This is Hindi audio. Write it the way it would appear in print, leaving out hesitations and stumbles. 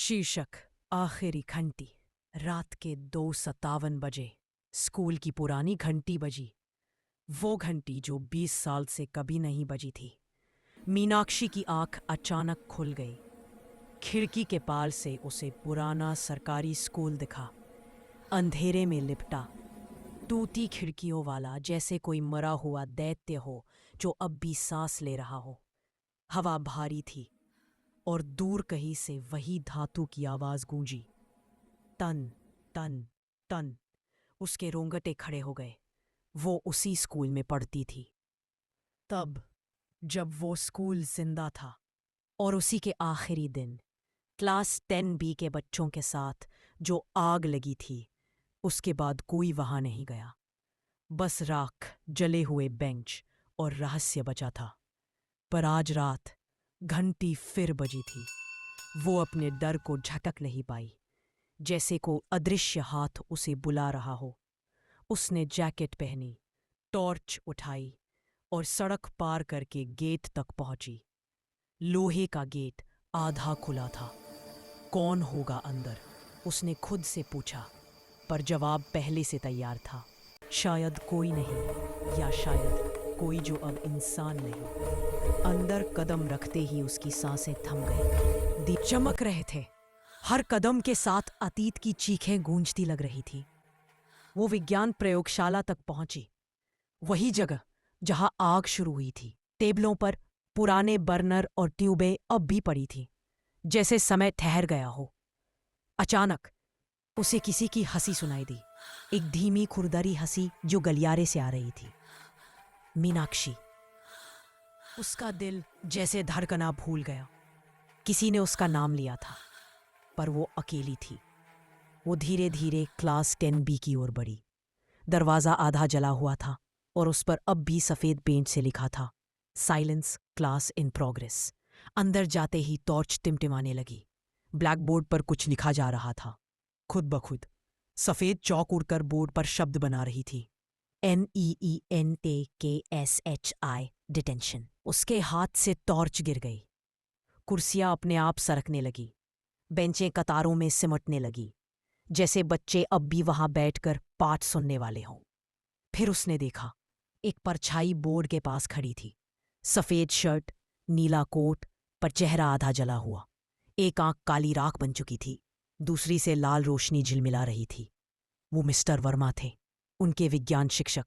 शीर्षक आखिरी घंटी। रात के 2:57 बजे स्कूल की पुरानी घंटी बजी। वो घंटी जो 20 साल से कभी नहीं बजी थी। मीनाक्षी की आंख अचानक खुल गई। खिड़की के पार से उसे पुराना सरकारी स्कूल दिखा, अंधेरे में लिपटा, टूटी खिड़कियों वाला, जैसे कोई मरा हुआ दैत्य हो जो अब भी सांस ले रहा हो। हवा भारी थी और दूर कहीं से वही धातु की आवाज गूंजी, टन टन टन। उसके रोंगटे खड़े हो गए। वो उसी स्कूल में पढ़ती थी, तब जब वो स्कूल जिंदा था। और उसी के आखिरी दिन, क्लास 10B के बच्चों के साथ जो आग लगी थी, उसके बाद कोई वहां नहीं गया। बस राख, जले हुए बेंच और रहस्य बचा था। पर आज रात घंटी फिर बजी थी। वो अपने डर को झटक नहीं पाई, जैसे को अदृश्य हाथ उसे बुला रहा हो। उसने जैकेट पहनी, टॉर्च उठाई और सड़क पार करके गेट तक पहुंची। लोहे का गेट आधा खुला था। कौन होगा अंदर, उसने खुद से पूछा, पर जवाब पहले से तैयार था। शायद कोई नहीं, या शायद कोई जो अब इंसान नहीं। अंदर कदम रखते ही उसकी सांसें थम गईं। दीप चमक रहे थे। हर कदम के साथ अतीत की चीखें गूंजती लग रही थी। वो विज्ञान प्रयोगशाला तक पहुंची, वही जगह जहां आग शुरू हुई थी। टेबलों पर पुराने बर्नर और ट्यूबें अब भी पड़ी थी, जैसे समय ठहर गया हो। अचानक उसे किसी की हंसी सुनाई दी, एक धीमी खुरदरी हंसी जो गलियारे से आ रही थी। मीनाक्षी। उसका दिल जैसे धड़कना भूल गया। किसी ने उसका नाम लिया था, पर वो अकेली थी। वो धीरे धीरे क्लास 10B की ओर बढ़ी। दरवाजा आधा जला हुआ था और उस पर अब भी सफेद पेंट से लिखा था, साइलेंस, क्लास इन प्रोग्रेस। अंदर जाते ही टॉर्च टिमटिमाने लगी। ब्लैक बोर्ड पर कुछ लिखा जा रहा था, खुद ब खुद। सफेद चौक उड़कर बोर्ड पर शब्द बना रही थी, NEENTKSHI, डिटेंशन। उसके हाथ से टॉर्च गिर गई। कुर्सियां अपने आप सरकने लगी, बेंचें कतारों में सिमटने लगी, जैसे बच्चे अब भी वहां बैठकर पाठ सुनने वाले हों। फिर उसने देखा, एक परछाई बोर्ड के पास खड़ी थी। सफेद शर्ट, नीला कोट, पर चेहरा आधा जला हुआ। एक आंख काली राख बन चुकी थी, दूसरी से लाल रोशनी झिलमिला रही थी। वो मिस्टर वर्मा थे, उनके विज्ञान शिक्षक।